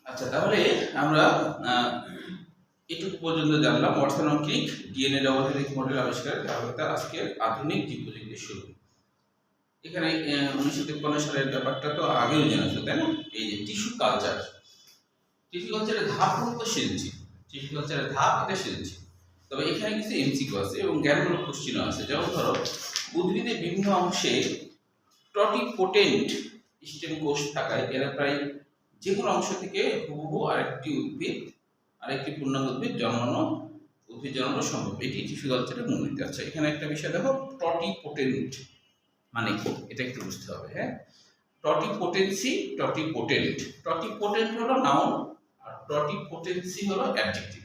আচ্ছা, তাহলে আমরা এটুকু পর্যন্ত জানলাম অর্থনৈতিক ডিএনএ ডবল হেলিক্স মডেল আবিষ্কারের ধারাবাহিকতা আজকের আধুনিক জীববিজ্ঞানের শুরু। এখানে 1953 সালের ব্যাপারটা তো আগেও জানা, তাই না? এই যে টিস্যু কালচারের ধাপ মূলত শিখেছি, টিস্যু কালচারের ধাপ এটা শিখেছি। তবে এখানে কিছু এমসিকিউ আছে এবং জ্ঞানমূলক কোশ্চেনও আছে। যেমন ধরো, উদ্ভিদের বিভিন্ন অংশে টটিপোটেন্ট স্টেম কোষ থাকায় এরা প্রায় যে কোনো অংশ থেকে হুবহু আরেকটি পূর্ণাঙ্গ উদ্ভিদ জন্মানো সম্ভব। এটি টিস্যু কালচারের মূলনীতি। আচ্ছা, এখানে একটা বিষয় দেখো, টটিপোটেন্ট মানে কি এটা একটু বুঝতে হবে। হ্যাঁ, টটিপোটেন্ট হলো নাউন আর টটিপোটেন্সি হলো অ্যাডজেক্টিভ।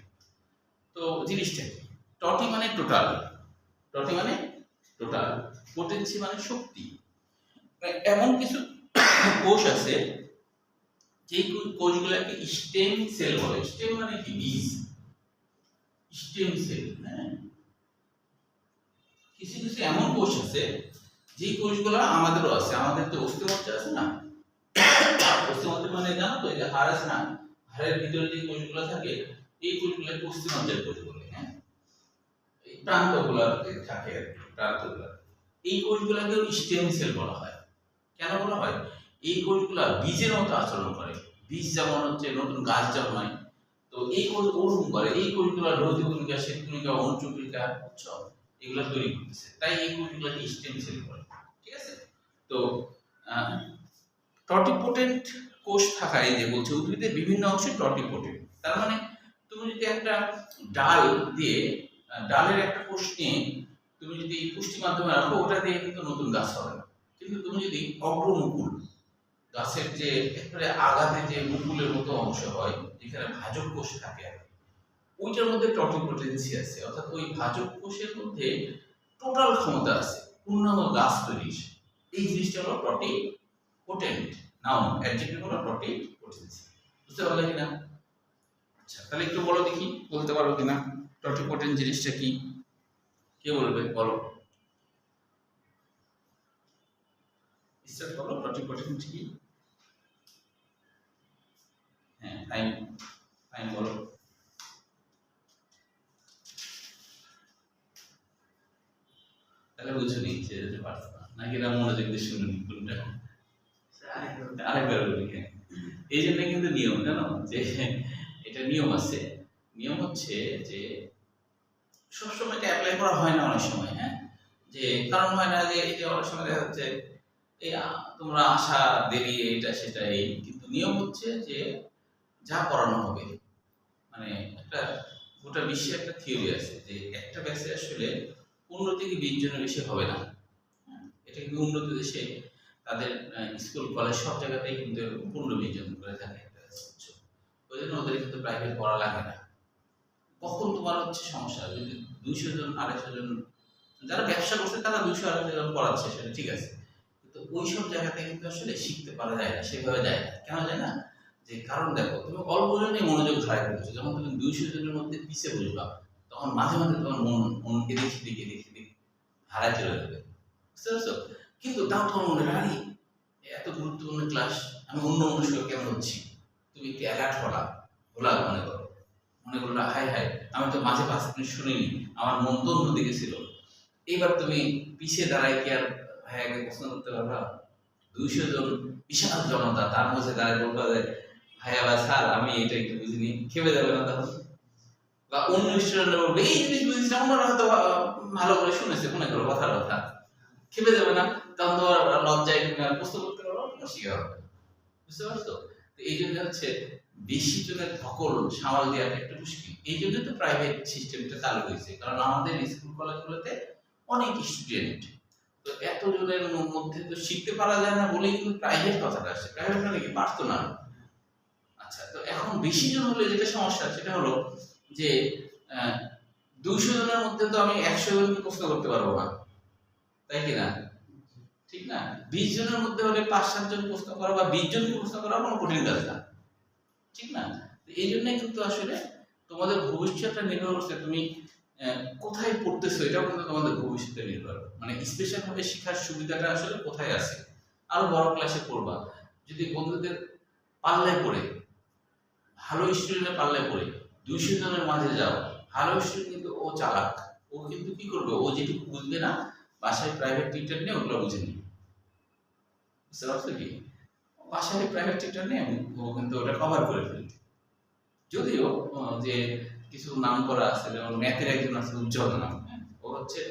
তো জিনিসটা কি? টটি মানে টোটাল, পোটেন্সি মানে শক্তি। এমন কিছু কোষ আছে যে কোষগুলোকে স্টেম সেল বলে। স্টেম মানে কি? বীজ। Stem cell. হ্যাঁ, কিছু কিছু এমন কোষ আছে যে কোষগুলো আমাদেরও আছে। আমাদের তো অস্থিমজ্জা আছে না? অস্থিমজ্জা মানে জানো তো, এই যে হাড় আছে না, হাড়ের ভিতরে যে কোষগুলো থাকে এই কোষগুলোকে অস্থিমজ্জার কোষ বলে। হ্যাঁ, এই প্রান্তগুলো থাকে, প্রান্তগুলো, এই কোষগুলোকে স্টেম সেল বলা হয়। কেন বলা হয়? এই কোষগুলা বীজের মতো আচরণ করে। বীজ যেমন হচ্ছে নতুন গাছ জন্মায়, তো এই কোষ ওরকম করে। এই কোষগুলা রোধিকণিকা, শ্বেতকণিকা, অনুচক্রিকা এগুলো তৈরি করতেছে, তাই এই কোষগুলোকে স্টেম সেল বলে। ঠিক আছে? তো টটিপোটেন্ট কোষ থাকায় যে বলছে উদ্ভিদের বিভিন্ন অংশে টটিপোটেন্ট, তার মানে তুমি যদি একটা ডাল দিয়ে, ডালের একটা কোষ নিয়ে তুমি যদি পুষ্টি মাধ্যমে রাখো, ওটা দিয়ে কিন্তু নতুন গাছ হবে না। কিন্তু তুমি যদি অগ্রমুকুল, গাছের যে একেবারে আগাতে যে মুকুলের মতো অংশ হয়, যেখানে ভাজক কোষ থাকে, ওইটার মধ্যে টটিপোটেন্সি আছে, অর্থাৎ ওই ভাজক কোষের মধ্যে টোটাল ক্ষমতা আছে পূর্ণাঙ্গ গাছ তৈরির। এই জিনিসটা হলো টটিপোটেন্ট। নাউন, অ্যাডজেক্টিভ হলো টটিপোটেন্সি। বুঝতে পারলে কিনা? আচ্ছা, তাহলে একটু বলো দেখি, বলতে পারো কিনা টটিপোটেন্ট জিনিসটা কি? কে বলবে? বলো, স্টার্ট করো। টটিপোটেন্ট কি? হ্যাঁ, টাইম বলো। তাহলে বুঝে নিচ্ছে যে পারছো না, নাকি না মনোযোগ দিয়ে শুনুন কোনটা। আরেকবার বলি। হ্যাঁ, এই জন্য কিন্তু নিয়ম, জানো যে এটা নিয়ম আছে। নিয়ম হচ্ছে যে সবসময় এটা অ্যাপ্লাই করা হয় না, অনেক সময়। হ্যাঁ, যে কারণ হয় না, যে এই যে অনেক সময় দেখা যাচ্ছে এই তোমরা আসা দেরি, এটা সেটা। এই কিন্তু নিয়ম হচ্ছে যে যা পড়ানো হবে, মানে একটা গোটা বিশ্বে একটা থিওরি আছে যে একটা ব্যাচে আসলে 15 থেকে 20 জনের বেশি হবে না। এটা কিন্তু উন্নত দেশে তাদের স্কুল কলেজ সব জায়গাতেই কিন্তু 15-20 জন করে থাকে একটা ব্যাচে। ওই জন্য ওদের কিন্তু প্রাইভেট পড়া লাগে না। কখন তোমার হচ্ছে সমস্যা, যদি 200 জন 250 জন যারা ব্যবসা করছে তারা 200-250 জন পড়াচ্ছে, সেটা ঠিক আছে, কিন্তু ওই সব জায়গাতে কিন্তু আসলে শিখতে পারা যায় না, সেভাবে যায় না। কেন যায় না? যে কারণ দেখো, তুমি অল্প জনেই মনোযোগ হারাই ফেলছো। যখন তুমি 200 জনের মধ্যে পিছিয়ে বসবা, তখন মাঝে মাঝে তোমার মন এদিক সেদিক হারাই চলে যাবে। বুঝতে পারছো? কিন্তু তাও তোমার মনে হয়, এত গুরুত্বপূর্ণ ক্লাস, আমি অন্য মনুষ্য কেন হচ্ছি। তুমি একটু অ্যালার্ট হলা মনে করলো হাই হাই, আমি তো মাঝে 5 মিনিট শুনিনি, আমার মন তো অন্যদিকে ছিল। এইবার তুমি পিছিয়ে দাঁড়ায় কি আর ভাইয়াকে প্রশ্ন করতে পারবা? 200 জন বিশাল জনতা, তার মধ্যে দাঁড়ায় বলবা যে ভাইয়া বা স্যার আমি এটা একটু বুঝিনি, খেপে যাবে না তখন? বা অন্য স্টুডেন্টরা বলবে এই জিনিস বুঝিস না, অন্যরা হয়তো ভালো করে শুনেছে, মনে করো কথার কথা, খেপে যাবে না? তখন তো লজ্জায় প্রশ্ন করতে পারো, শিখা হবে। বুঝতে পারছো? তো এই জন্য হচ্ছে বেশি জনের ধকল সামাল দেওয়াটা একটু মুশকিল। এই জন্য তো প্রাইভেট সিস্টেমটা চালু হয়েছে, কারণ আমাদের স্কুল কলেজগুলোতে অনেক স্টুডেন্ট, তো এত জনের মধ্যে তো শিখতে পারা যায় না বলেই কিন্তু প্রাইভেট কথাটা আসছে। প্রাইভেট মানে কি? পারতো না। আচ্ছা, তো এখন বেশি জন হলে যেটা সমস্যা, সেটা হলো যে 200 জনের মধ্যে তো আমি 100 জনকে প্রশ্ন করতে পারবো না, তাই কিনা? ঠিক না? 20 জনের মধ্যে হলে 5-7 জন প্রশ্ন করা বা 20 জনকে প্রশ্ন করা কোনো কঠিন কাজ না, ঠিক না? এই জন্য কিন্তু আসলে তোমাদের ভবিষ্যৎটা নির্ভর করছে তুমি কোথায় পড়তেছো, এটাও কিন্তু তোমাদের ভবিষ্যতে নির্ভর, মানে স্পেশাল ভাবে শেখার সুবিধাটা আসলে কোথায় আছে। আরো বড় ক্লাসে পড়বা, যদি বন্ধুদের পাল্লায় পড়ে, ভালো স্টুডেন্টের পাল্লায় পড়ে 200 জনের মাঝে যাও, ভালো স্টুডেন্ট কিন্তু ও চালাক, ও কিন্তু কি করবে, ও যেটুকু বুঝবে না বাসায় প্রাইভেট টিউটর নিয়ে ওগুলো বুঝে নিবে। বুঝতে পারছো কি? বাসায় প্রাইভেট টিউটর নিয়ে ও কিন্তু ওটা কভার করে ফেলবে। যদিও যে কিছু নাম করা আছে, যেমন ম্যাথের একজন আছে উজ্জ্বল নাম, ও হচ্ছে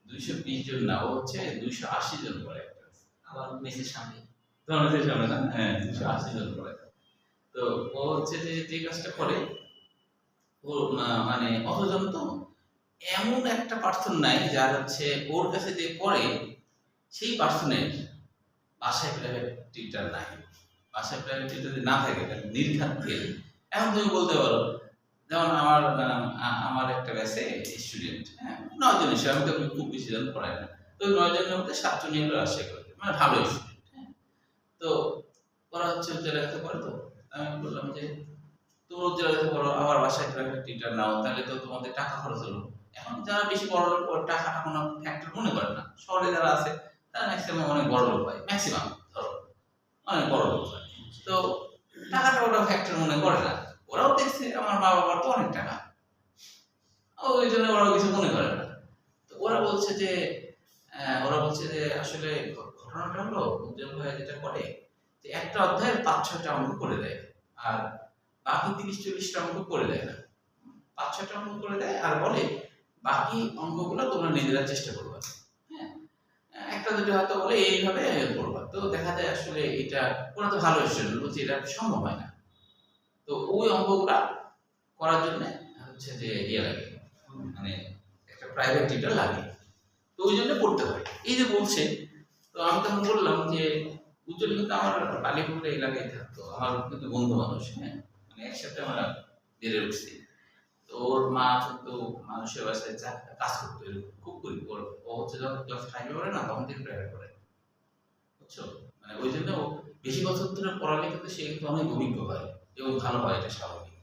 220 জন না, ও হচ্ছে 280 জন পড়ে একটা, আবার মেসের সামনে তোমার মেসের সামনে না, হ্যাঁ 280 জন পড়ে। তো ও হচ্ছে যে কাজটা করে, ও মানে অতজন তো এমন একটা পার্সন নাই যার হচ্ছে ওর কাছে যে পড়ে সেই পার্সনের বাসায় প্রাইভেট টিউটর নাই। বাসায় প্রাইভেট টিউটর যদি না থাকে তাহলে নির্ঘাত ফেল। এখন তুমি বলতে পারো, যেমন আমার একটা ব্যাচে স্টুডেন্ট, হ্যাঁ 9 জন এসে, আমি তো খুব বেশি জন পড়াই না, তো 9 জনের মধ্যে 7 জনই হলো রাজশাহী কলেজে, মানে ভালো স্টুডেন্ট। হ্যাঁ, তো ওরা হচ্ছে জেলাতে পড়ে। তো আমি বললাম যে তোমরা জেলাতে পড়ো, আমার বাসায় প্রাইভেট টিউটর নাও, তাহলে তো তোমাদের টাকা খরচ হলো। এখন যারা বেশি বড় লোক ওর টাকাটা কোনো ফ্যাক্টর মনে করে না, শহরে যারা আছে তারা ম্যাক্সিমাম অনেক বড় লোক হয়, ম্যাক্সিমাম ধরো অনেক বড় লোক হয়, তো টাকাটা ওরা ফ্যাক্টর মনে করে না। ওরাও দেখছে আমার মা বাবার তো অনেক টাকা, ওই জন্য ওরাও কিছু মনে করে না। তো ওরা বলছে যে আসলে ঘটনাটা হলো উজ্জ্বল ভাই যেটা করে যে একটা অধ্যায়ের 5-6টা অঙ্ক করে দেয়, আর বাকি 30-40টা অঙ্ক করে দেয় না, 5-6টা অঙ্ক করে দেয় আর বলে বাকি অঙ্কগুলো তোমরা নিজেরা চেষ্টা করবা। হ্যাঁ, একটা দুটো হয়তো বলে এইভাবে করবা। তো দেখা যায় আসলে এটা ওরা তো ভালো স্টুডেন্ট, বলছে এটা সম্ভব হয় না। তো ওই অঙ্কগুলা করার জন্য হচ্ছে যে ইয়ে লাগে, মানে একটা প্রাইভেট টিউটর লাগে, তো ওই জন্য পড়তে হয়। এই যে বলছে, তো আমি তখন বললাম যে উজ্জ্বল কিন্তু আমার বালিপুরে এলাকায় থাকতো, আমার কিন্তু বন্ধু মানুষ, হ্যাঁ মানে একসাথে আমরা বেড়ে উঠছি। তো ওর মা কিন্তু মানুষের বাসায় কাজ করতো, এরকম খুব গরিব। ও হচ্ছে যখন ক্লাস 5-এ পড়ে না, তখন থেকে প্রাইভেট পড়ে, বুঝছো? মানে ওই জন্য ও বেশি বছর ধরে পড়ালে কিন্তু সে কিন্তু অনেক অভিজ্ঞ হয় এবং ভালো হয়, এটা স্বাভাবিক।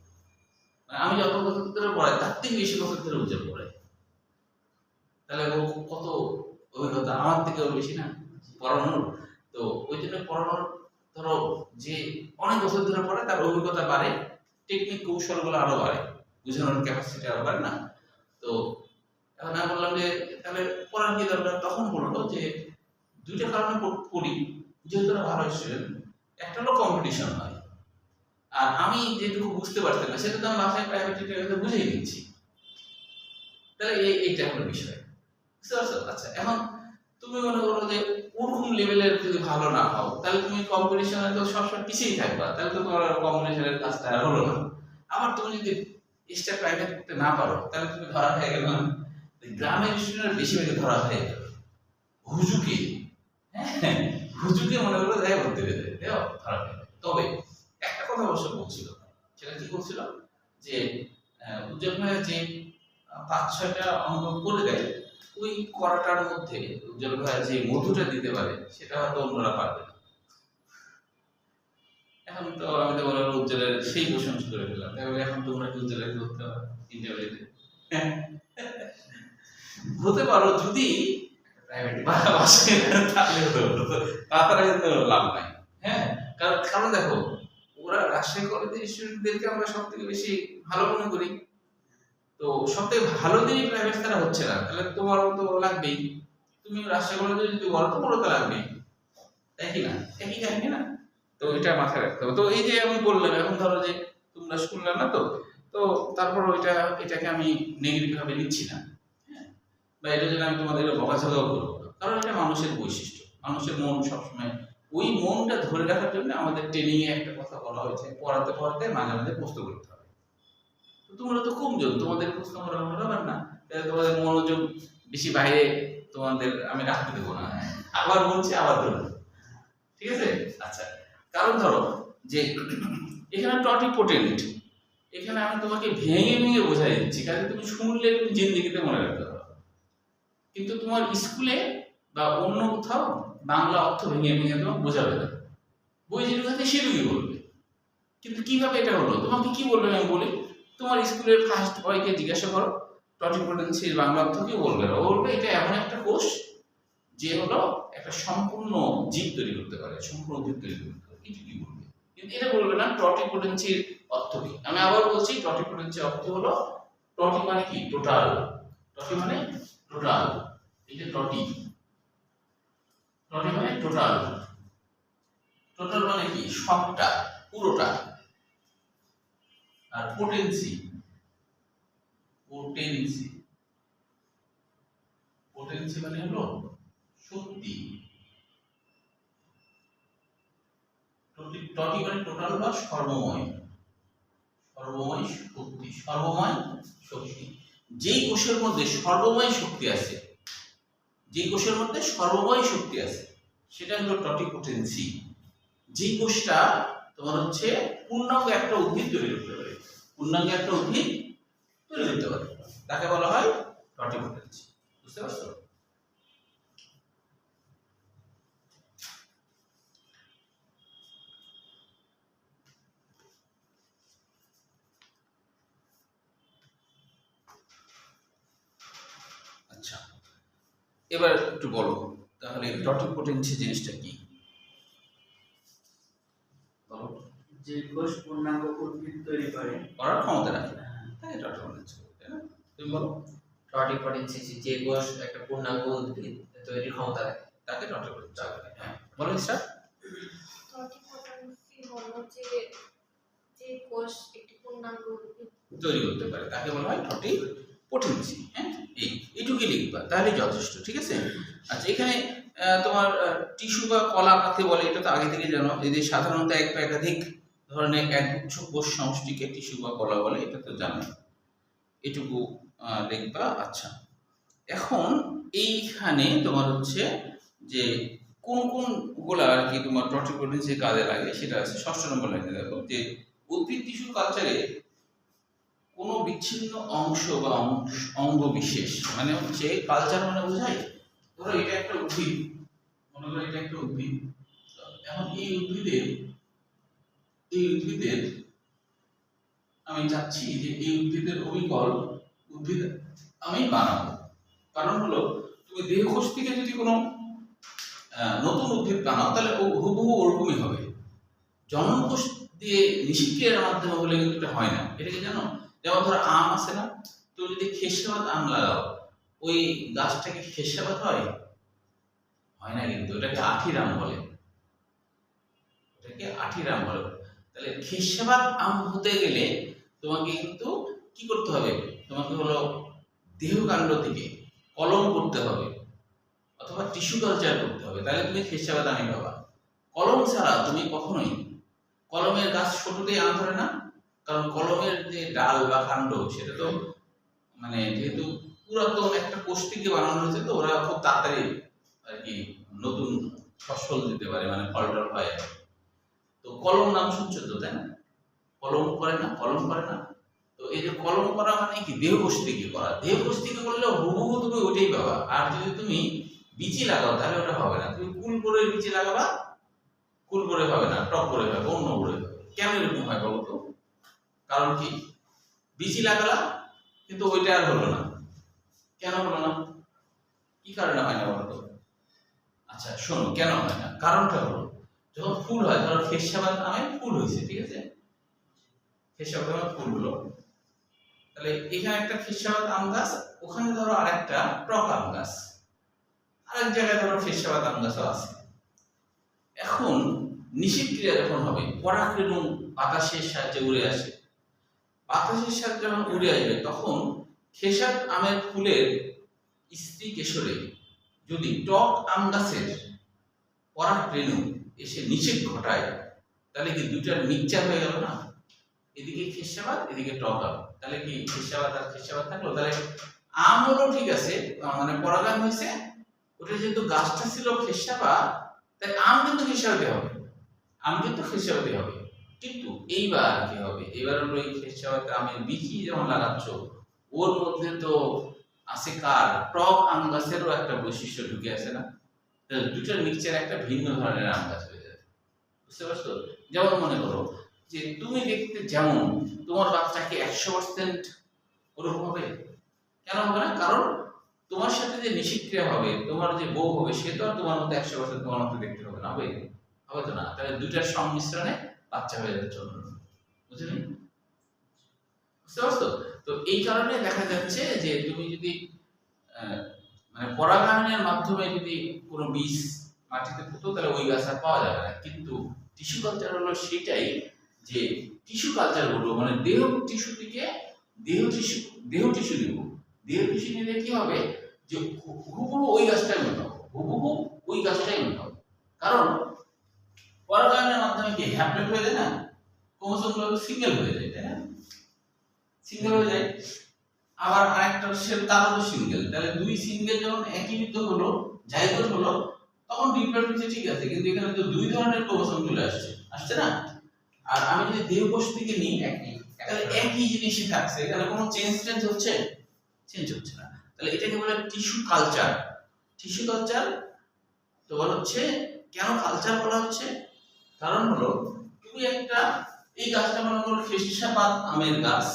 মানে আমি যত বছর ধরে পড়াই তার থেকে বেশি বছর ধরে উজ্জ্বল পড়াই, তাহলে ও কত অভিজ্ঞতা, আমার থেকেও বেশি না পড়ানোর। তো ওই জন্য পড়ানোর ধরো যে অনেক বছর ধরে পড়ে তার অভিজ্ঞতা বাড়ে, টেকনিক কৌশলগুলো আরো বাড়ে, বুঝানোর ক্যাপাসিটি আরো বাড়ে না। তো এখন আমি বললাম যে তাহলে পড়ার কি দরকার, তখন বললো যে দুইটা কারণে পড়ি, যেহেতু ভালো স্টুডেন্ট, একটা হলো কম্পিটিশন হয়, আর আমি যেটুকু বুঝতে পারতাম না সেটা তো আমি বাসায় প্রাইভেট টিউটর বুঝিয়ে দিচ্ছি। তাহলে এইটা হলো বিষয়, বুঝতে পারছো? আচ্ছা, এখন তুমি মনে করো যে ওরকম লেভেলের যদি ভালো না হও, তাহলে তুমি কম্পিটিশনে তো সবসময় পিছিয়ে থাকবা, তাহলে তো তোমার কম্পিটিশনের কাজটা আর হলো না। আবার তুমি যদি এক্সট্রা প্রাইভেট করতে না পারো, তাহলে তুমি ধরা হয়ে গেল না, গ্রামের স্টুডেন্ট বেশি বেশি ধরা হয়ে গেল হুজুকে। হ্যাঁ, হুজুকে মনে করো যাই ভর্তি হয়ে যায়, ধরা হয়ে যায়। তবে একটা কথা অবশ্য বলছিল, সেটা কি বলছিল যে উজ্জ্বল ভাইয়ের যে 5-6টা অঙ্ক করে দেয়, ওই করাটার মধ্যে উজ্জ্বল ভাইয়ের যে মধুটা দিতে পারে সেটা হয়তো অন্যরা পারবে না। এখন তো আমি তো বললাম উজ্জ্বলের সেই প্রশংসা করে ফেললাম, তাহলে এখন তোমরা কি উজ্জ্বলের ধরতে পারো ইন্টারভিউতে? হতে পারো যদি প্রাইভেট বাসায় থাকলে হতো, তাছাড়া কিন্তু লাভ নাই। হ্যাঁ, কারণ দেখো ওরা রাজশাহী কলেজের স্টুডেন্টদেরকে আমরা সব থেকে বেশি ভালো মনে করি, তো সব থেকে ভালো দিনই প্রাইভেট ছাড়া হচ্ছে না, তাহলে তোমার তো লাগবেই, তুমি রাজশাহী কলেজে যদি বলো তো পড়তে লাগবেই, তাই কি না? একই কাহিনী না? তো এটা মাথায় রাখতে হবে। তো এই যে আমি বললাম, এখন ধরো যে তোমরা শুনলে না, তো তো তারপর এটাকে আমি নেগেটিভ ভাবে নিচ্ছি না, হ্যাঁ, বা এটা যেন আমি তোমাদের বকাঝকাও করবো না, কারণ এটা মানুষের বৈশিষ্ট্য, মানুষের মন সবসময় ওই মনটা ধরে রাখার জন্য আমাদের ট্রেনিং এ একটা কথা বলা হয়েছে, পড়াতে পড়াতে মাঝে মাঝে প্রশ্ন করতে হবে। তোমরা তো কমজন, তোমাদের প্রশ্ন করা হবে না, তাহলে তোমাদের মনোযোগ বেশি বাইরে তোমাদের আমি রাখতে দেবো না। আবার বলছি, আবার ধরো, ঠিক আছে? আচ্ছা, কারণ ধরো যে এখানে টটিপোটেন্ট, এখানে আমি তোমাকে ভেঙে ভেঙে বোঝাই দিচ্ছি, কারণ তুমি শুনলে তুমি জিন্দেগিতে মনে রাখতে পারো, কিন্তু তোমার স্কুলে বা অন্য কোথাও বাংলা অর্থ ভেঙে ভেঙে তোমাকে বোঝাবে না, বই যেটুকু আছে সেটুকুই বলবে। কিন্তু কিভাবে এটা হলো, তোমাকে কি বলবে আমি বলি, তোমার স্কুলের ফার্স্ট বয়কে জিজ্ঞাসা করো টটিপোটেন্সির বাংলা অর্থ কি বলবে, ও বলবে এটা এমন একটা কোষ যে হলো একটা সম্পূর্ণ জীব তৈরি করতে পারে, সম্পূর্ণ জীব তৈরি করতে পারে, এটুকুই বলবে। কিন্তু এটা বলবে না বললাম টটিপোটেন্সির অর্থ কি। আমি আবার বলছি, টটিপোটেন্সির অর্থ হলো, টটি মানে কি টোটাল, টটি মানে টোটাল, এই যে টটি, টটি মানে টোটাল, টোটাল মানে কি সবটা, পুরোটা। আর পোটেন্সি, পোটেন্সি, পোটেন্সি মানে হলো শক্তি। টটি মানে টোটাল বা সর্বময়, সর্বময় শক্তি, সর্বময় শক্তি। যেই কোষের মধ্যে সর্বময় শক্তি আছে, যেই কোষের মধ্যে সর্বময় শক্তি আছে, সেটা হলো টটিপোটেন্সি। যেই কোষটা তোমার হচ্ছে পূর্ণাঙ্গ একটা উদ্ভিদ তৈরি করতে পারে, পূর্ণাঙ্গ একটা উদ্ভিদ তৈরি করতে পারে, তাকে বলা হয় টটিপোটেন্সি। বুঝতে পারছো? আচ্ছা, এবার একটু বলো তাহলে টটিপোটেন্সি জিনিসটা কি? বলো। যে কোষ পূর্ণাঙ্গ উদ্ভিদ তৈরি করে, করার ক্ষমতা রাখে, তাই টটিপোটেন্সি, তাই না? তুমি বলো। টটিপোটেন্সি যে কোষ একটা পূর্ণাঙ্গ উদ্ভিদ তৈরির ক্ষমতা রাখে, তাকে টটিপোটেন্সি বলে। হ্যাঁ, বলো স্যার। টটিপোটেন্সি হলো যে কোষ একটি পূর্ণাঙ্গ উদ্ভিদ তৈরি করতে পারে, তাকে বলা হয় টটিপোটেন্সি। হ্যাঁ, এইটুকুই লিখবা, তাহলে যথেষ্ট। ঠিক আছে? আচ্ছা, এখানে তোমার টিস্যু বা কলা কাকে বলে এটা তো আগে থেকে জানো। এই যে সাধারণত এক বা একাধিক ধরনের একগুচ্ছ কোষ সমষ্টিকে টিস্যু বা কলা বলে, এটা তো জানো, এটুকু লিখবা। আচ্ছা, এখন এইখানে তোমার হচ্ছে যে কোন কোন গুলা আর কি তোমার টটিপোটেন্সি কাজে লাগে সেটা আছে 6 নম্বর লাইনে। দেখো যে উদ্ভিদ টিস্যু কালচারে কোনো বিচ্ছিন্ন অংশ বা অঙ্গ বিশেষ, মানে হচ্ছে কালচার মানে বোঝায়, ধরো এটা একটা উদ্ভিদ, মনে করো এটা একটা উদ্ভিদ। এখন এই উদ্ভিদের আমি চাচ্ছি যে এই উদ্ভিদের অবিকল উদ্ভিদ আমি বানাবো। কারণ হলো তুমি দেহকোষ থেকে যদি কোনো নতুন উদ্ভিদ বানাও তাহলে হুবহু ওরকমই হবে। জন্মকোষ দিয়ে নিষিক্রিয়ার মাধ্যমে হলে কিন্তু এটা হয় না। এটা কি জানো? যেমন ধরো আম আছে না, তুমি যদি খেসাবাদ আম লাগাও, ওই গাছটাকে খেসাবাদ হয়? হয় না কিন্তু, এটাকে আঠির আম বলে, এটাকে আঠির আম বলে। তাহলে খেসাবাদ আম হতে গেলে তোমাকে কিন্তু কি করতে হবে? তোমাকে হলো দেহকাণ্ড থেকে কলম করতে হবে অথবা টিস্যু কালচার করতে হবে, তাহলে তুমি খেসাবাদ আমই পাবা। কলম ছাড়া তুমি কখনোই, কলমের গাছ ছোটতেই আম ধরে না, কারণ কলমের যে ডাল বা কাণ্ড সেটা তো মানে যেহেতু পুরাতন একটা কোষ থেকে বানানো হয়েছে, তো ওরা খুব তাড়াতাড়ি আর কি নতুন ফসল দিতে পারে, মানে ফল টল হয়। তো কলম নাম শুনছো তো, তাই না? কলম করে না, কলম করে না। তো এই যে কলম করা মানে কি দেহকোষ থেকে করা, দেহকোষ থেকে করলে হুবহু তুমি ওইটাই পাবা। আর যদি তুমি বীচি লাগাও তাহলে ওটা হবে না। তুমি কুল করে বীচি লাগাবা, কুল করে হবে না, টক করে হবে, অন্য করে হবে। কেন এরকম হয় বলো তো? কারণ কি? বীচি লাগালা কিন্তু ওইটা আর হলো না। কেন হলো না? কি কারণে হয় না বলো তো? আচ্ছা শোনো, কেন হয় না, কারণটা হলো যখন ফুল হয়, ধরো খেসাবাদ আমে ফুল হয়েছে, ঠিক আছে? খেসাবাদ আমে ফুল হলো, তাহলে এখানে একটা খেসাবাদ আম গাছ, ওখানে ধরো আরেকটা টক আম গাছ, আরেক জায়গায় ধরো খেসাবাদ আম গাছও আছে। এখন নিষেক্রিয়া যখন হবে, পরাগরেণু বাতাসের সাহায্যে উড়ে আসে, বাতাসের সাহায্যে যখন উড়ে আসবে তখন খেসাদ আমের ফুলের স্ত্রী কেশরে যদি টক আম গাছের পরাগরেণু এসে নিষেক ঘটায়, তাহলে কি দুইটার মিক্সচার হয়ে গেল না? এদিকে খেসাবাদ, এদিকে টক আম, তাহলে কি খেসাবাদ আর খেসাবাদ থাকলো। তাহলে আম হলো ঠিক আছে, মানে পরাগায়ন হয়েছে, ওটা যেহেতু গাছটা ছিল খেসাবাদ, তাই আম কিন্তু খেসাবাদই হবে, আম কিন্তু খেসাবাদই হবে। কিন্তু এইবার কি হবে? এবার হলো এই খেসাবাদ আমের বীজই যখন লাগাচ্ছ, ওর মধ্যে তো আছে কার, টক আম গাছেরও একটা বৈশিষ্ট্য ঢুকে আছে না? দুটার মিক্সচার একটা ভিন্ন ধরনের আম গাছ হয়ে যাবে। বুঝতে পারছো? যেমন মনে করো যে তুমি দেখতে যেমন, তোমার বাচ্চাকে 100% ওরকম হবে? কেন হবে না? কারণ তোমার সাথে যে নিষিক্রিয়া হবে, তোমার যে বউ হবে, সে তো আর তোমার মতো 100% তোমার মতো দেখতে হবে না, হবে? হবে তো না। তাহলে দুটার সংমিশ্রণে বাচ্চা হয়ে যাচ্ছে অন্য, বুঝলেন? বুঝতে পারছো? তো এই কারণে দেখা যাচ্ছে যে তুমি যদি মানে পরাগায়নের মাধ্যমে যদি কোনো বীজ মাটিতে পুঁতো তাহলে ওই গাছ আর পাওয়া যাবে না। কিন্তু টিস্যু কালচার হলো সেটাই, যে টিস্যু কালচার গুলো মানে দেহ টিস্যু থেকে দেহ টিস্যু নিব, দেহ টিস্যু নিলে কি হবে যে হুবহু ওই গাছটাই মনে হবে, হুবহু ওই গাছটাই মনে হবে। কারণ পরাগায়নের মাধ্যমে কি হ্যাপ্লয়েড হয়ে যায় না, ক্রোমোসোমগুলো সিঙ্গেল হয়ে যায়, তাই না? সিঙ্গেল হয়ে যায়, আবার আরেকটা তারও সিঙ্গেল, তাহলে দুই সিঙ্গেল যখন একীভূত হলো, জাইগোট হলো, তখন রিপ্রোডাকশন ঠিক আছে, কিন্তু এখানে তো দুই ধরনের ক্রোমোসোম চলে আসছে না। আর আমি যদি দেহকোষ থেকে নিই তাহলে একই জিনিসই থাকছে, এখানে কোনো চেঞ্জ হচ্ছে না। তাহলে এটাকে বলে টিস্যু কালচার। টিস্যু কালচার তোমার হচ্ছে কেন কালচার বলা হচ্ছে, কারণ হলো তুমি একটা এই গাছটা মনে করো খেসাপাত আমের গাছ,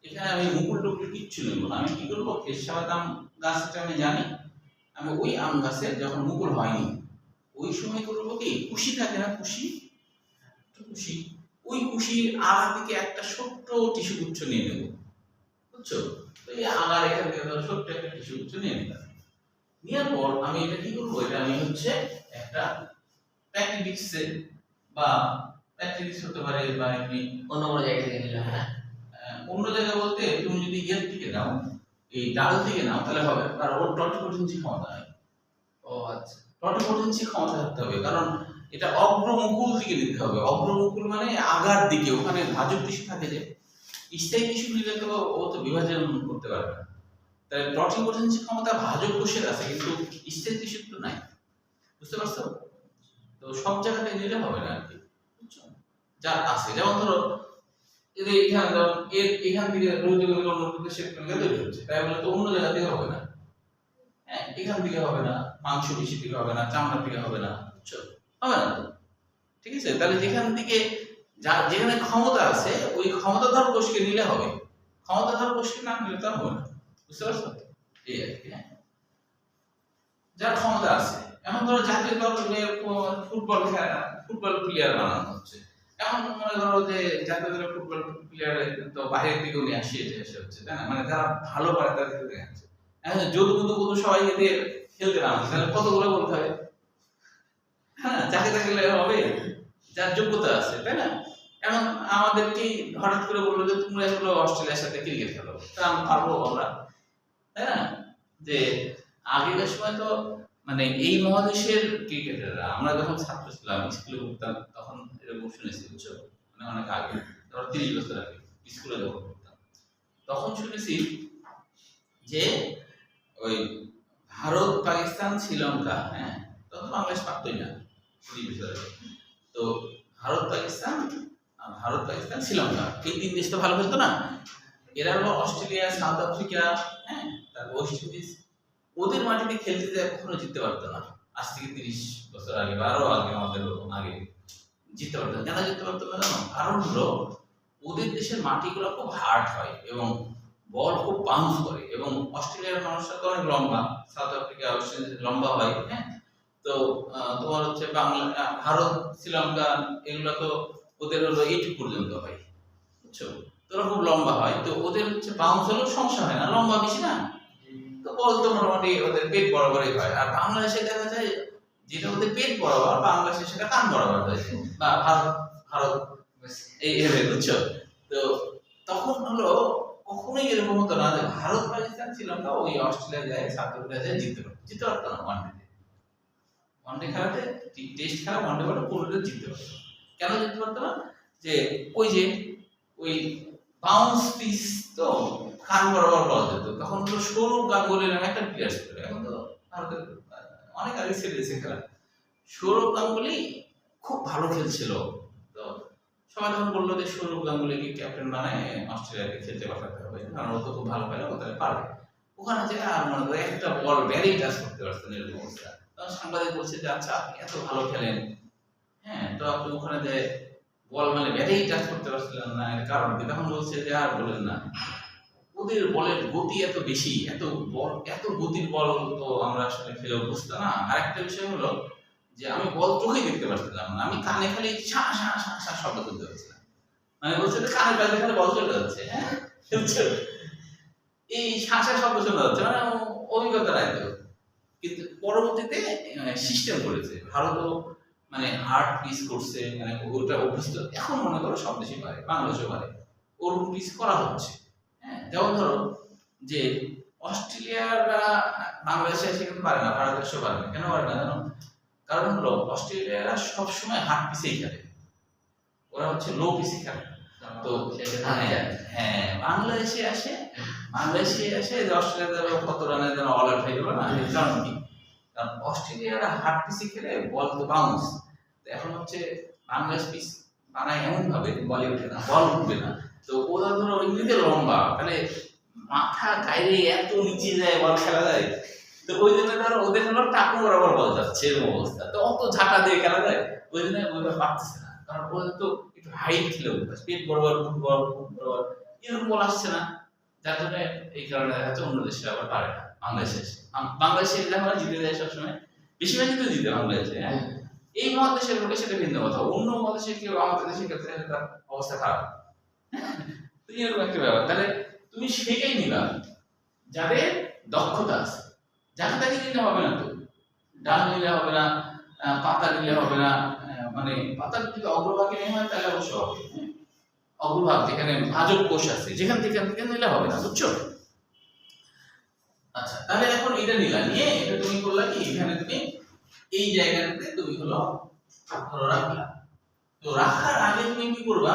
এখানে আমি মুকুল টুকুল কিচ্ছু নেব না, আমি কি করবো খেসাপাত আম গাছটা আমি জানি, আমি ওই আম গাছের যখন মুকুল হয়নি ওই সময় করবো কি কুশি থাকে না, কুশি ওই কুশির আগা থেকে একটা ছোট্ট টিস্যু গুচ্ছ নিয়ে নেব, বুঝছো? তো এই আগার এখান থেকে ছোট্ট একটা টিস্যু গুচ্ছ নিয়ে নিলাম, নেওয়ার পর আমি এটা কি করবো, এটা আমি হচ্ছে একটা প্র্যাকটিক্সে বা প্র্যাকটিক্স হতে পারে বা এমনি অন্য কোনো জায়গা থেকে নিলাম। হ্যাঁ, অন্য জায়গা বলতে তুমি যদি ইয়ের থেকে নাও, এই ডাল থেকে নাও তাহলে হবে, আর ওর টটিপোটেন্সি ক্ষমতা হয়। ও আচ্ছা, টটিপোটেন্সি ক্ষমতা থাকতে হবে, কারণ এটা অগ্রমুকুল দিকে নিতে হবে। অগ্রমুকুল মানে আগার দিকে, ওখানে ভাজক টিস্যু থাকে, যে স্থায়ী টিস্যু নিলে তো ও তো বিভাজন করতে পারবে না, তাই টটিপোটেন্সি ক্ষমতা ভাজক কোষের আছে কিন্তু স্থায়ী টিস্যুর তো নাই, বুঝতে পারছো? তো সব জায়গাতে নিলে হবে না আর কি, বুঝছো? যা আছে, যেমন ধরো এখান থেকে তৈরি হচ্ছে, তাই বলে তো অন্য জায়গা থেকে হবে না। হ্যাঁ, এখান থেকে হবে না, মাংস বেশি থেকে হবে না, চামড়া থেকে হবে না, বুঝছো? হবে না তো, ঠিক আছে? তাহলে যেখান থেকে যেখানে ক্ষমতা আছে ওই ক্ষমতাধর কোষকে নিলে হবে, ক্ষমতাধর কোষকে না নিলে তো হবে না, বুঝতে পারছো? এই আর কি। হ্যাঁ, যার ক্ষমতা আছে, এখন ধরো জাতীয় দলের ফুটবল প্লেয়ার বানানো হচ্ছে, এখন মনে করো যে জাতীয় দলের ফুটবল প্লেয়ার তো বাইরের দিকেও নিয়ে এসে হচ্ছে, তাই না? মানে যারা ভালো পারে তাদের থেকে আসছে। এখন যদু সবাই এদের খেলতে নামছে, তাহলে কতগুলো বলতে হবে? হ্যাঁ, যাকে তাকে হবে যার যোগ্যতা আছে, তাই না? এখন আমাদেরকেই হঠাৎ করে বললো যে তোমরা এগুলো অস্ট্রেলিয়ার সাথে ক্রিকেট খেলো, তা আমি পারবো আমরা, তাই না? যে আগেকার সময় তো মানে এই মহাদেশের ক্রিকেটাররা, আমরা যখন ছাত্র ছিলাম স্কুলে পড়তাম তখন এরকম শুনেছি, বুঝছো? মানে অনেক আগে, ধরো 30 বছর আগে স্কুলে যখন পড়তাম তখন শুনেছি যে ওই ভারত পাকিস্তান শ্রীলঙ্কা, হ্যাঁ তখন বাংলাদেশ পারতই না 30 বছর আগে, তো ভারত পাকিস্তান শ্রীলঙ্কা এই তিন দেশ তো ভালো খেলতো না, এরা হলো অস্ট্রেলিয়া, সাউথ আফ্রিকা, হ্যাঁ তারপর ওয়েস্ট ইন্ডিজ, ওদের মাটিতে খেলতে যায় কখনো জিততে পারতো না। আজ থেকে 30 বছর আগে বা আরো আগে, আমাদের আগে জিততে পারতো না। কেন জিততে পারতো না জানো? কারণ হলো ওদের দেশের মাটিগুলো খুব হার্ড হয় এবং বল খুব বাউন্স করে, এবং অস্ট্রেলিয়ার মানুষরা তো অনেক লম্বা, সাউথ আফ্রিকা ওয়েস্ট ইন্ডিজ লম্বা হয়, হ্যাঁ তো তোমার হচ্ছে ভারত শ্রীলঙ্কা এগুলো তো ওদের হলো এইটুকু পর্যন্ত হয়, বুঝছো? তো ওরা খুব লম্বা হয়, তো ওদের হচ্ছে বাউন্স হলেও সমস্যা হয় না, লম্বা বেশি না, তো বল তো মোটামুটি ওদের পেট বরাবরই হয়। আর বাংলাদেশে দেখা যায় যেটা ওদের পেট বরাবর, বাংলাদেশে সেটা কান বরাবর হয়েছে, বা ভারত এইভাবে, বুঝছো? তো তখন হলো কখনোই এরকম হতো না যে ভারত পাকিস্তান শ্রীলঙ্কা ওই অস্ট্রেলিয়া যায়, সাউথ আফ্রিকা যায় জিততে পারতো না ওয়ানডে খেলাতে, টেস্ট খেলা ওয়ানডে বলে পুরোটা জিততে পারতো। কেন জিততে পারতো না? যে ওই বাউন্স পিস তো কান বরাবর পাওয়া যেত, তখন হলো সৌরভ গাঙ্গুলি নামে একটা প্লেয়ার ছিল, এখন তো ভারতের অনেক আগে ছেড়েছে খেলা। সৌরভ গাঙ্গুলি খুব ভালো খেলছিল, তো সবাই তখন বললো যে সৌরভ গাঙ্গুলিকে ক্যাপ্টেন বানায় অস্ট্রেলিয়াকে খেলতে পাঠাতে হবে, কারণ ও তো খুব ভালো খেলে, ও তাহলে পারবে। ওখানে যে আর মনে করে একটা বল ব্যারেই টাচ করতে পারতেন, এরকম অবস্থা। তখন সাংবাদিক বলছে যে আচ্ছা আপনি এত ভালো খেলেন, হ্যাঁ তো আপনি ওখানে যে বল মানে ব্যাটেই টাচ করতে পারছিলেন না, এর কারণ কি? তখন বলছে যে আর বলেন না, ওদের বলের গতি এত বেশি, এত গতির বল তো আমরা আসলে খেলে অভ্যস্ত না। আর একটা বিষয় হলো যে আমি বল চোখে দেখতে পারছিলাম না, আমি কানে খালি শা শা শা শা শব্দ শুনতে পাচ্ছিলাম। মানে বলছে যে কানের কাছে খালি বল চলে যাচ্ছে, হ্যাঁ বুঝছো? এই শা শা শব্দ শোনা যাচ্ছে, মানে অভিজ্ঞতা নাই তো। কিন্তু পরবর্তীতে সিস্টেম করেছে ভারতও, মানে হার্ট পিস করছে, মানে ওটা অভ্যস্ত। এখন মনে করো সব দেশে পারে, বাংলাদেশেও পারে, ওরকম পিস করা হচ্ছে। হ্যাঁ, যেমন ধরো যে অস্ট্রেলিয়ারা বাংলাদেশে এসে কিন্তু পারে না, ভারতে এসেও পারে না। কেন পারে না জানো? কারণ হলো অস্ট্রেলিয়ারা সবসময় হার্ট পিসেই খেলে, ওরা হচ্ছে লো পিসে খেলে। তো হ্যাঁ, বাংলাদেশে আসে যে অস্ট্রেলিয়া কত রানে যেন অল আউট হয়ে গেল না, এর কারণ কি? কারণ অস্ট্রেলিয়ারা হার্ট পিসে খেলে বল তো বাউন্স। এখন হচ্ছে বাংলাদেশ পিস বানায় এমন ভাবে বলে উঠে না, বল উঠবে না। তো ওরা ধরো এমনিতে লম্বা, তাহলে মাথা গায়ে এত নিচে যায় বল খেলা যায়। তো ওই জন্য ধরো ওদের হলো টাকু বরাবর বল যাচ্ছে, এরকম অবস্থা। তো অত ঝাঁটা দিয়ে খেলা যায়, ওই জন্য ওইভাবে পারতেছে না। কারণ ওদের তো একটু হাইট খেলে স্পিড বরাবর ফুট বরাবর এরকম বল আসছে না, যার জন্য এই কারণে হয়তো অন্য দেশে আবার পারে না। বাংলাদেশে দেখা হয় জিতে যায় সবসময়, বেশিরভাগ কিন্তু জিতে বাংলাদেশে। হ্যাঁ, এই মহাদেশের লোকে সেটা ভিন্ন কথা, অন্য মহাদেশে কেউ আমাদের দেশে ক্ষেত্রে তার অবস্থা খারাপ। তো এরকম একটা ব্যাপার। তাহলে তুমি সেটাই নিবা যাদের দক্ষতা আছে, যাকে তাকে নিলে হবে না। তো ডাল নিলে হবে না, পাতা নিলে হবে না। মানে পাতার যদি অগ্রভাগে নেওয়া হয় তাহলে অবশ্য হবে। অগ্রভাগ যেখানে ভাজক কোষ আছে, যেখান থেকে নিলে হবে না, বুঝছো? আচ্ছা, তাহলে এখন এটা নিলা, নিয়ে এটা তুমি করলা কি, এখানে তুমি এই জায়গাটাতে তুমি হলো ধরো রাখলা। তো রাখার আগে তুমি কি করবা,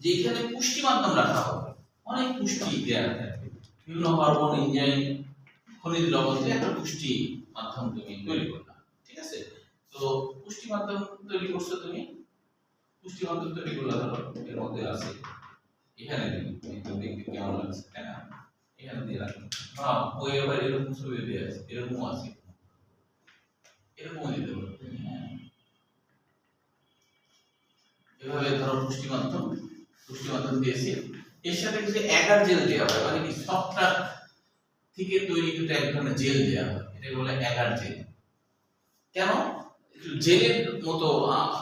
যে এখানে পুষ্টি মাধ্যম রাখা হবে, অনেক পুষ্টি দেয়া থাকবে, বিভিন্ন হরমোন, এনজাইম, খনিজ লবণ দিয়ে একটা পুষ্টি মাধ্যম তুমি তৈরি করলা। ঠিক আছে? তো পুষ্টি মাধ্যম তৈরি করছো তুমি, পুষ্টি মাধ্যম তৈরি করলা, ধরো এর মধ্যে আছে, এখানে তুমি দেখতে কেমন লাগছে, তাই না? এখানে দিয়ে রাখলাম, ওই আবার এরকম ছবি দিয়ে আছে, এরকম আছে, এরকম দিতে পারো। এভাবে ধরো পুষ্টি মাধ্যম দিয়েছি, এর সাথে কিছু অ্যাগার জেল দেওয়া হয়, মানে কি সফটওয়্যার থেকে তৈরি কিন্তু এক ধরনের জেল দেওয়া হয়, এটা বলে অ্যাগার জেল। কেন? একটু জেলের মতো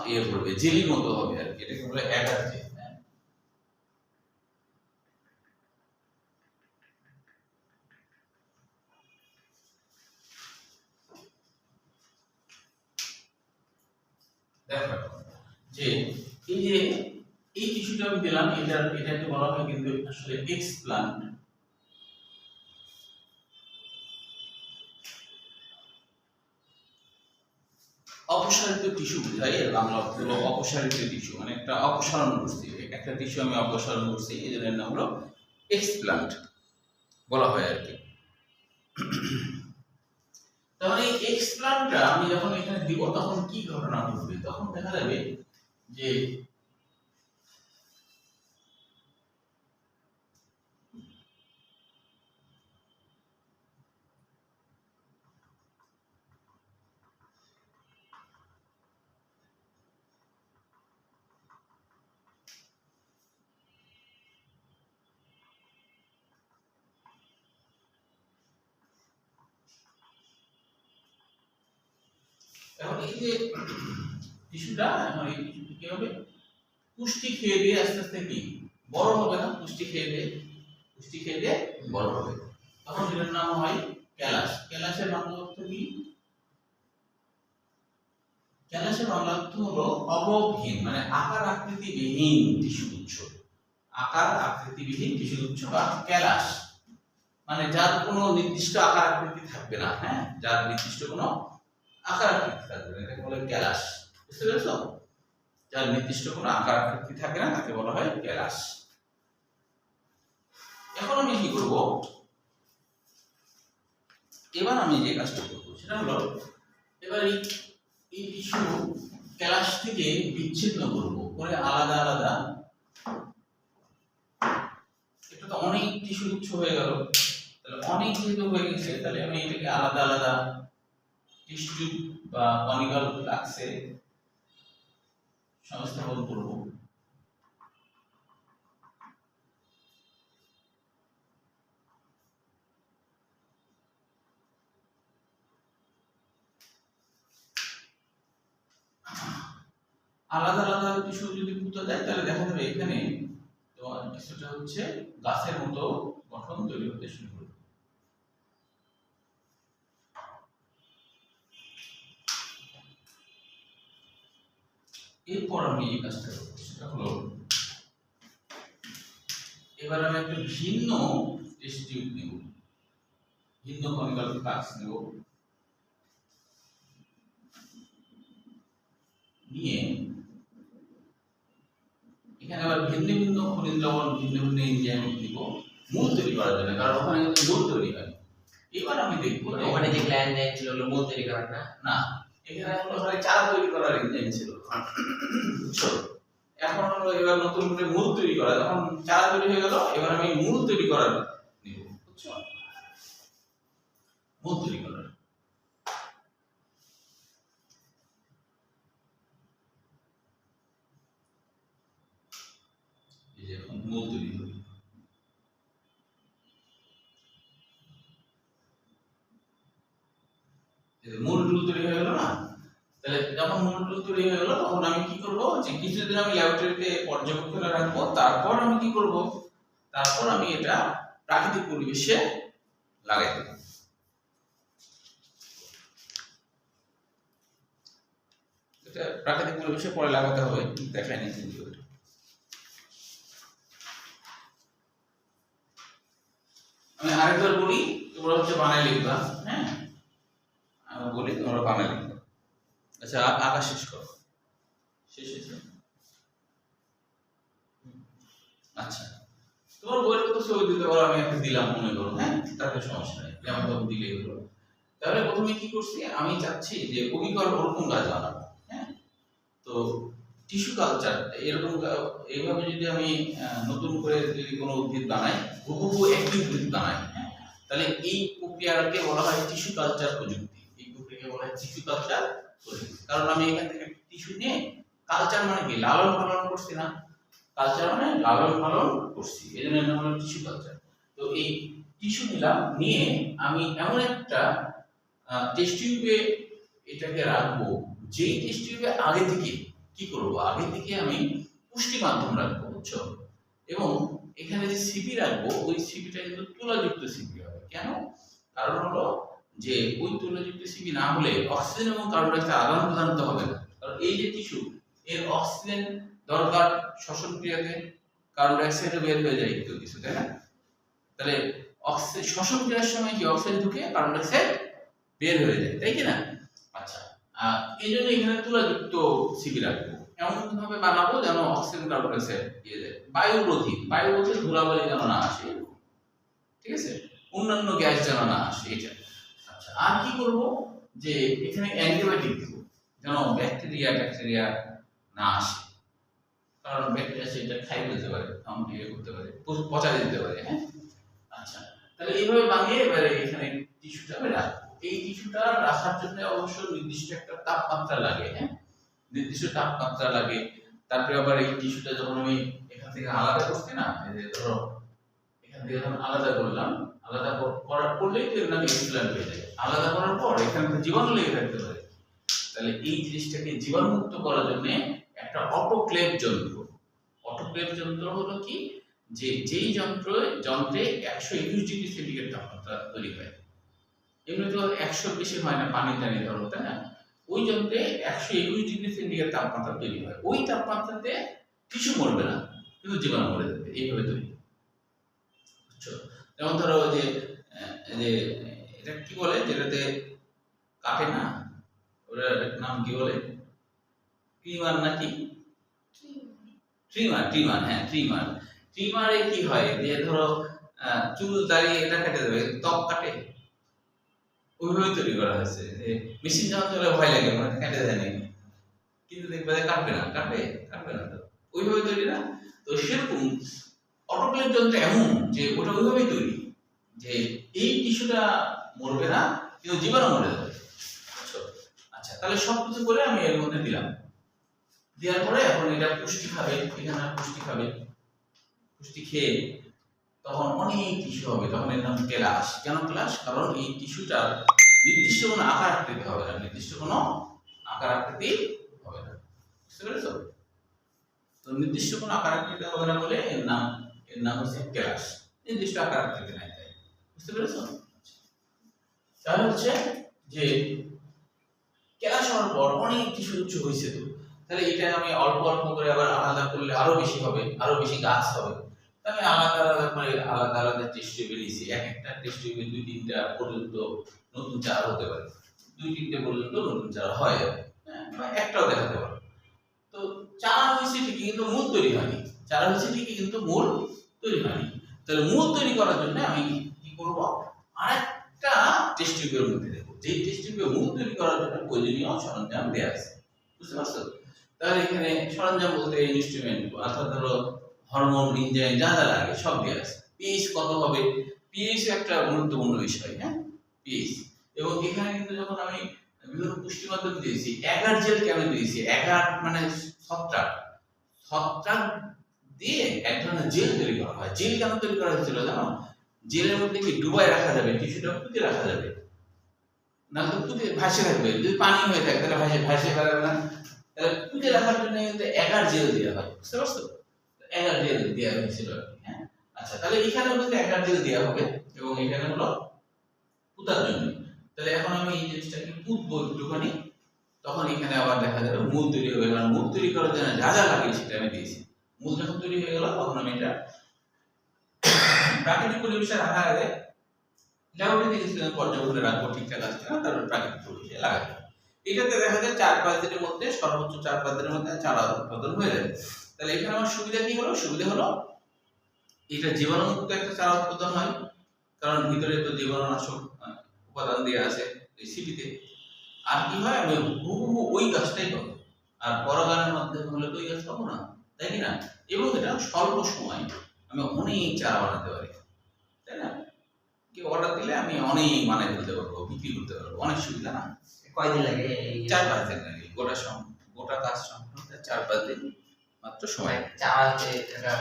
ইয়ে করবে, জেলির মতো হবে আর কি, এটাকে বলে অ্যাগার জেল। দেখো যে এই টিস্যুটা আমি দিলাম, এটাকে বলা হয় কিন্তু আসলে এক্সপ্লান্ট। অপসারিত টিস্যু বোঝায়, এর বাংলা অর্থ হলো অপসারিত টিস্যু, মানে একটা অপসারণ করছি, একটা টিস্যু আমি অপসারণ করছি, এই জন্য নাম হলো এক্সপ্লান্ট বলা হয় আর কি। তাহলে এই এক্সপ্লান্টটা আমি যখন এখানে দিব তখন কি ঘটনা ঘটবে? তখন দেখা যাবে যে এখন এই যে টিস্যুটা, এখন এই টিস্যুটা কি হবে, পুষ্টি খেয়ে দিয়ে আস্তে আস্তে কি বড় হবে না, পুষ্টি খেয়ে দিয়ে বড় হবে, তখন এটার নাম হয় ক্যালাস। ক্যালাসের বাংলা অর্থ কি? ক্যালাসের বাংলা অর্থ হলো অবয়বহীন, মানে আকার আকৃতিবিহীন টিস্যুগুচ্ছ, আকার আকৃতিবিহীন টিস্যুগুচ্ছ বা ক্যালাস, মানে যার কোনো নির্দিষ্ট আকার আকৃতি থাকবে না। হ্যাঁ, যার নির্দিষ্ট কোনো আকার আকৃতি থাকবে না, এটাকে বলে ক্যালাস। বুঝতে পেরেছো? যার নির্দিষ্ট কোনো আকার আকৃতি থাকে না তাকে বলা হয় ক্যালাস। এখন আমি কি করব, এবার আমি যে কাজটা করব সেটা হলো, এবার এই টিস্যু ক্যালাস থেকে বিচ্ছিন্ন করব, করে আলাদা আলাদা, এটা তো অনেক টিস্যু গুচ্ছ হয়ে গেল, তাহলে অনেক যেহেতু হয়ে গেছে, তাহলে আমি এটাকে আলাদা আলাদা টিস্যু বা কনিক্যাল ফ্লাক্সে সংস্থাপন করব। আলাদা আলাদা টিস্যু যদি পুঁতে দেয় তাহলে দেখা যাবে এখানে তোমার কিছুটা হচ্ছে গাছের মতো গঠন তৈরি হতে শুরু করবে। এরপর আমি এই কাজটা করবো, সেটা হলো এবার আমি একটা ভিন্ন টেস্ট টিউব নেব, ভিন্ন কনিক্যাল ফ্লাক্স নেব, নিয়ে এখানে আবার ভিন্ন ভিন্ন খনিজ লবণ, ভিন্ন ভিন্ন এনজাইম দিব মূল তৈরি করার জন্য, কারণ ওখানে কিন্তু মূল তৈরি হয়। এবার আমি দেখবো যে ওখানে যে গ্ল্যান্ড ছিল হলো মূল তৈরি করার না, না, এখানে হলো খালি চারা তৈরি করার এনজাইম ছিল, বুঝছো? এখন হলো এবার নতুন করে মূল তৈরি করা, যখন চারা তৈরি হয়ে গেল এবার আমি মূল তৈরি করার নিব, বুঝছো? মূল তৈরি করার এই যে এখন মূল তৈরি হবে। মূল তৈরি হয়ে গেল না, তাহলে যখন মূল তৈরি হয়ে গেল তখন আমি কি করব, যে কিছুদিন আমি ল্যাবরেটরিতে পর্যবেক্ষণে রাখবো, তারপর আমি কি করব, তারপর আমি এটা প্রাকৃতিক পরিবেশে লাগাই দেব। এটা প্রাকৃতিক পরিবেশে পরে লাগাতে হবে, দেখাই নি কিন্তু আমি আরেকবার বলি, তোমরা হচ্ছে বানাই লিখবা, হ্যাঁ আমি বলি তোমরা বানাই লিখবা। আচ্ছা আঁকা শেষ করো, শেষ হয়েছে? আচ্ছা তোমার বইয়ের কত ছবি দিতে পারো, আমি একটা দিলাম মনে করো, হ্যাঁ তাতে সমস্যা নেই, যেমন তখন দিলেই হলো। তাহলে প্রথমে কি করছি, আমি চাচ্ছি যে অবিকল ওরকম গাছ বানাবো, হ্যাঁ তো টিস্যু কালচার এরকম এইভাবে যদি আমি নতুন করে যদি কোনো উদ্ভিদ বানাই, হুবহু একই উদ্ভিদ বানাই, হ্যাঁ তাহলে এই প্রক্রিয়াকে বলা হয় টিস্যু কালচার প্রযুক্তি। এই প্রক্রিয়াকে বলা হয় টিস্যু কালচার প্রযুক্তি, কারণ আমি এখান থেকে টিস্যু নিয়ে, কালচার মানে কি, লালন পালন করছি না, কালচার মানে লালন পালন করছি, এই জন্য নাম হলো টিস্যু কালচার। তো এই টিস্যু নিলাম, নিয়ে আমি এমন একটা টেস্ট টিউবে এটাকে রাখবো, যেই টেস্ট টিউবে আগে থেকে কি করবো, আগে থেকে আমি পুষ্টি মাধ্যম রাখবো, বুঝছো? এবং এখানে যে সিপি রাখবো, ওই সিপিটা কিন্তু তুলাযুক্ত সিপি হবে। কেন? কারণ হলো যে ওই তুলাযুক্ত সিপি না হলে অক্সিজেন এবং কার্বন ডাই অক্সাইড আদান প্রদান তো হবে না, কারণ এই যে টিস্যু, এর অক্সিজেন দরকার শ্বসন ক্রিয়াতে, কার্বন ডাই অক্সাইডও বের হয়ে যায় একটু কিছু, তাই না? তাহলে অক্সিজেন শ্বসন ক্রিয়ার সময় কি অক্সিজেন ঢুকে কার্বন ডাই অক্সাইড বের হয়ে যায়, তাই কি না? আচ্ছা এই জন্য এখানে তুলাযুক্ত সিপি রাখবো, এমন ভাবে বানাবো যেন অক্সিজেন কার্বন ডাই অক্সাইড দিয়ে যায়, বায়ুরোধী, বায়ুরোধী ধুলাবালি যেন না আসে, ঠিক আছে, অন্যান্য গ্যাস যেন না আসে, এটা। আচ্ছা আর কি করব, যে এখানে অ্যান্টিবায়োটিক দেব যেন ব্যাকটেরিয়া না আসে, কারণ ব্যাকটেরিয়া সেটা খাই ফেলতে পারে, ইয়ে করতে পারে, পচা দিতে পারে, হ্যাঁ। আচ্ছা তাহলে এইভাবে বানিয়ে এবারে এখানে টিস্যুটা আমি রাখবো। এই টিস্যুটা রাখার জন্য অবশ্য নির্দিষ্ট একটা তাপমাত্রা লাগে, হ্যাঁ নির্দিষ্ট তাপমাত্রা লাগে। তারপরে আবার এই টিস্যুটা যখন আমি এখান থেকে আলাদা করছি না, এই যে ধরো এখান থেকে যখন আলাদা করলাম, আলাদা করার পরলেই তো এগুলো এক্সপ্ল্যান্ট হয়ে যায়, আলাদা করার পর এখানে জীবাণু লেগে থাকতে পারে, তাহলে এই জিনিসটাকে জীবাণুমুক্ত করার জন্য একটা অটোক্লেভ যন্ত্র। অটোক্লেভ যন্ত্র হলো কি, যে যেই যন্ত্রে 121 ডিগ্রি সেন্টিগ্রেড তাপমাত্রা তৈরি হয়, এমনি তো 100 বেশি হয় না, পানি টানি ধরো, তাই না? ওই যন্ত্রে 121 ডিগ্রি সেন্টিগ্রেড তাপমাত্রা তৈরি হয়, ওই তাপমাত্রাতে টিস্যু মরবে না কিন্তু জীবাণু মরে যাবে, এইভাবে তৈরি, বুঝছো? যেমন ধরো যে এটা কি বলে, যেটাতে কাটে না, ওটার নাম কি বলে, ট্রিমার নাকি, ট্রিমার, হ্যাঁ ট্রিমারে কি হয়, যে ধরো চুল দাড়ি এটা কেটে দেবে, ত্বক কাটে, ওইভাবে তৈরি করা হয়েছে। যে মেশিন যখন চলে ভয় লাগে, মানে কেটে দেয় নাকি, কিন্তু দেখবে যে কাটবে না, তো ওইভাবে তৈরি না। তো সেরকম অটোক্লেভ যন্ত্র এমন যে ওটা ওইভাবেই তৈরি, যে এই টিস্যুটা মরবে না কিন্তু জীবাণু মরে যাবে, বুঝছো? আচ্ছা তাহলে সবকিছু করে আমি এর মধ্যে দিলাম, দেওয়ার পরে এখন এটা পুষ্টি খাবে, এখানে পুষ্টি খেয়ে তখন অনেক টিস্যু হবে, তখন এর নাম ক্লাস। কেন ক্লাস? কারণ এই টিস্যুটার নির্দিষ্ট কোনো আকার আকৃতি হবে না, বুঝতে পেরেছো? তো নির্দিষ্ট কোনো আকার আকৃতি হবে না বলে এর নাম হচ্ছে কেলাস। নির্দিষ্ট আকার আকৃতি নাই তাই। বুঝতে পেরেছো? তাহলে হচ্ছে যে কেলাস হওয়ার পর অনেক কিছু উচ্চ হয়েছে, তো তাহলে এটা আমি অল্প অল্প করে আবার আলাদা করলে আরো বেশি হবে, আরো বেশি গাছ হবে। তাহলে আলাদা আলাদা করে আলাদা আলাদা টেস্ট টিউবে নিয়েছি। এক একটা টেস্ট টিউবে 2-3টা পর্যন্ত নতুন চারা হতে পারে, 2-3টে পর্যন্ত নতুন চারা হয়, হ্যাঁ, বা একটাও দেখাতে পারে। তো চারা হয়েছে ঠিকই কিন্তু মূল তৈরি হয়নি, চারা হয়েছে ঠিকই কিন্তু মূল তৈরি হয়নি। তাহলে মূল তৈরি করার জন্য আমি কি করব, আরেকটা টেস্ট টিউবের মধ্যে দেবো, যে টেস্ট টিউবে মূল তৈরি করার জন্য প্রয়োজনীয় সরঞ্জাম দেওয়া আছে। বুঝতে পারছো? তাহলে এখানে সরঞ্জাম বলতে ইনস্ট্রুমেন্ট, অর্থাৎ ধরো হরমোন, ইঞ্জিন যা যা লাগে সব দেওয়া আছে। পিএইচ কত হবে, পিএইচ একটা গুরুত্বপূর্ণ বিষয়, হ্যাঁ, পিএইচ। এবং এখানে কিন্তু যখন আমি বিভিন্ন পুষ্টি মাধ্যম দিয়েছি, এগার জেল কেন দিয়েছি, এগার মানে ছত্রাক, ছত্রাক দিয়ে এক ধরনের জেল তৈরি করা হয়। জেল কেন তৈরি করা হয়েছিল জানো? জেলের মধ্যে কি ডুবাই রাখা যাবে, টিস্যুটা পুঁতে রাখা যাবে, না তো পুঁতে ভাসে থাকবে, যদি পানি হয়ে থাকে তাহলে ভাসে ভাসে বেড়াবে না। তাহলে পুঁতে রাখার জন্য কিন্তু এগার জেল দেওয়া হয়। বুঝতে পারছো? এগার জেল দেওয়া হয়েছিল, হ্যাঁ। আচ্ছা, তাহলে এখানেও কিন্তু এগার জেল দেওয়া হবে এবং এখানে হলো পুঁতার জন্য। তাহলে এখন আমি এই জিনিসটাকে পুঁতবো একটুখানি, তখন এখানে আবার দেখা যাবে মূল তৈরি হবে। কারণ মূল তৈরি করার জন্য যা যা লাগে সেটা আমি দিয়েছি। মূল যখন তৈরি হয়ে গেল তখন আমি এটা প্রাকৃতিক পরিবেশে রাখার আগে ল্যাবরেটরি কিছুদিন পর্যবেক্ষণে রাখবো ঠিকঠাক আছে কিনা, তারপর প্রাকৃতিক পরিবেশে লাগাবো। এটাতে দেখা যায় 4-5 দিনের মধ্যে, সর্বোচ্চ 4-5 দিনের মধ্যে চারা উৎপাদন হয়ে যাবে। তাহলে এখানে আমার সুবিধা কি হলো? সুবিধা হলো এটা জীবাণুমুক্ত একটা চারা উৎপাদন হয়, কারণ ভিতরে তো জীবাণুনাশক উপাদান দেওয়া আছে এই সিটিতে। আর কি হয়, আমি হুবহু ওই গাছটাই পাবো। আর পরাগায়নের মাধ্যমে হলে তো ওই গাছ পাবো না, তাই কি না? এবং এটা স্বল্প সময় আমি অনেক চারা বানাতে পারি, তাই না? কেউ অর্ডার দিলে আমি অনেক বানাই ফেলতে পারবো, বিক্রি করতে পারবো, অনেক সুবিধা না? কয়দিন লাগে? 4-5 দিন লাগে, গোটা কাজ সম্পূর্ণ 4-5 দিন মাত্র সময়। চারাতে একটা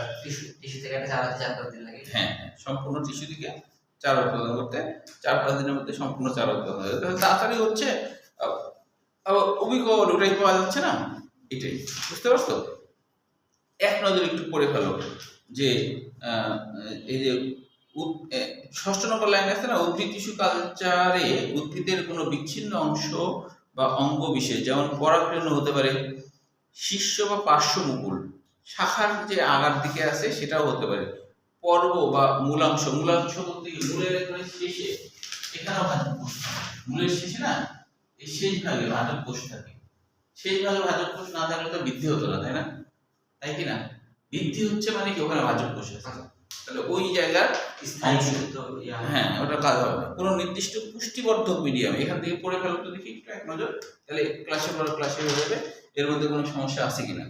টিস্যু থেকে একটা চারাতে 4-5 দিন লাগে। হ্যাঁ, সম্পূর্ণ টিস্যু থেকে চারা উৎপাদন করতে 4-5 দিনের মধ্যে সম্পূর্ণ চারা উৎপাদন হয়ে যাবে। তাড়াতাড়ি হচ্ছে, আবার অভিজ্ঞতা ওটাই পাওয়া যাচ্ছে না, এটাই। বুঝতে পারছো? এক নজর একটু পড়ে ফেলো যে এই যে 6 নম্বর লাইন আছে না, উদ্ভিদ টিস্যু কালচারে উদ্ভিদের কোনো বিচ্ছিন্ন অংশ বা অঙ্গ বিশেষ, যেমন পরাগরেণু হতে পারে, শীর্ষ বা পার্শ্ব মুকুল, শাখার যে আগার দিকে আছে সেটাও হতে পারে, পর্ব বা মূলাংশ, মূলাংশ বলতে মূলের একেবারে শেষে, এখানেও ভাজক কোষ থাকে, মূলের শেষে না, এই শেষ ভাগে ভাজক কোষ থাকে। শেষ ভাগে ভাজক কোষ না থাকলে তো বৃদ্ধি হতো না, তাই না? তাই কি না? বৃদ্ধি হচ্ছে মানে কি, ওখানে ভাজক কোষ আছে, তাহলে ওই জায়গার স্থায়ী, হ্যাঁ, ওটা কাজ হবে না। কোনো নির্দিষ্ট পুষ্টিবর্ধক মিডিয়াম, এখান থেকে পড়ে ফেলো তো দেখি একটু এক নজর, তাহলে ক্লাসে পর ক্লাসে হয়ে যাবে। এর মধ্যে কোনো সমস্যা আছে কিনা?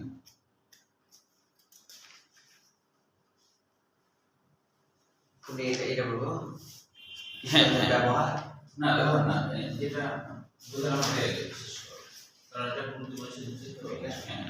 এটা বলবো, হ্যাঁ, ব্যবহার না ব্যবহার না, যেটা বোঝানো হয়ে গেছে, কারণ এটা গুরুত্বপূর্ণ, হ্যাঁ।